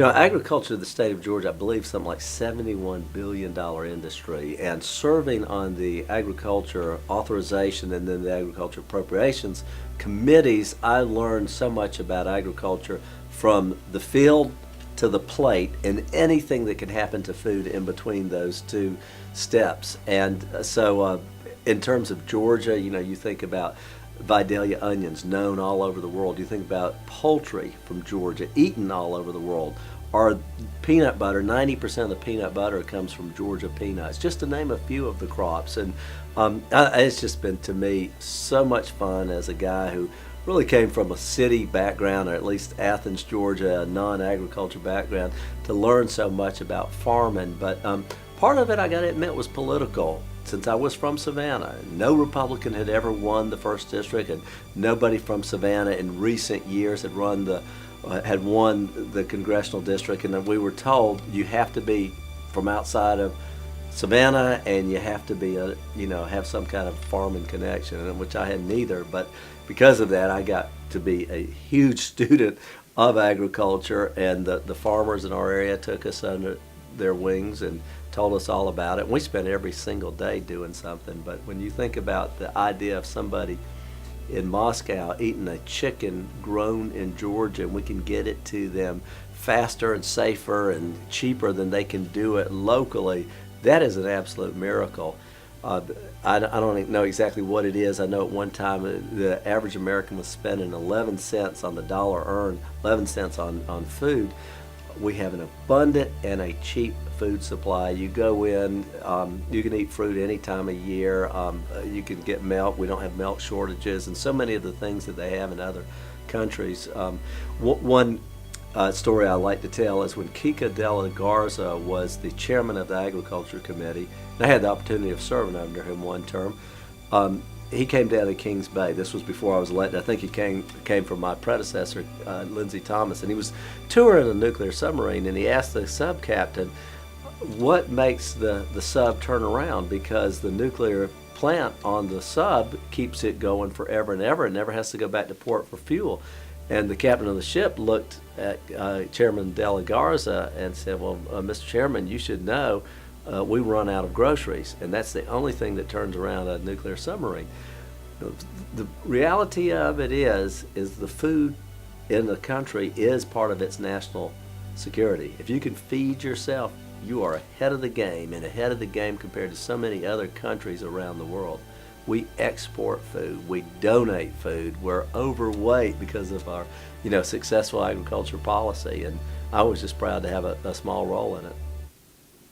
Agriculture in the state of Georgia, I believe, something like $71 billion industry, and serving on the agriculture authorization and then the agriculture appropriations committees, I learned so much about agriculture from the field to the plate and anything that can happen to food in between those two steps. And in terms of Georgia, you think about Vidalia onions, known all over the world. You think about poultry from Georgia, eaten all over the world. Or peanut butter, 90% of the peanut butter comes from Georgia peanuts, just to name a few of the crops. And it's just been, to me, so much fun as a guy who really came from a city background, or at least Athens, Georgia, a non-agriculture background, to learn so much about farming. But part of it, I got to admit, was political. Since I was from Savannah, no Republican had ever won the first district, and nobody from Savannah in recent years had won the congressional district. And we were told you have to be from outside of Savannah, and you have to be have some kind of farming connection, which I had neither. But because of that, I got to be a huge student of agriculture, and the farmers in our area took us under their wings and told us all about it. We spent every single day doing something. But when you think about the idea of somebody in Moscow eating a chicken grown in Georgia, and we can get it to them faster and safer and cheaper than they can do it locally, that is an absolute miracle. I don't know exactly what it is. I know at one time the average American was spending 11 cents on the dollar earned, 11 cents on food. We have an abundant and a cheap food supply. You go in, you can eat fruit any time of year. You can get milk. We don't have milk shortages, and so many of the things that they have in other countries. One story I like to tell is when Kika de la Garza was the chairman of the Agriculture Committee, and I had the opportunity of serving under him one term. He came down to Kings Bay. This was before I was elected. I think he came from my predecessor, Lindsey Thomas, and he was touring a nuclear submarine, and he asked the sub captain, what makes the sub turn around? Because the nuclear plant on the sub keeps it going forever and ever. It never has to go back to port for fuel. And the captain of the ship looked at Chairman de la Garza and said, well, Mr. Chairman, you should know we run out of groceries, and that's the only thing that turns around a nuclear submarine. The reality of it is the food in the country is part of its national security. If you can feed yourself, you are ahead of the game, and ahead of the game compared to so many other countries around the world. We export food, we donate food, we're overweight because of our successful agriculture policy, and I was just proud to have a small role in it.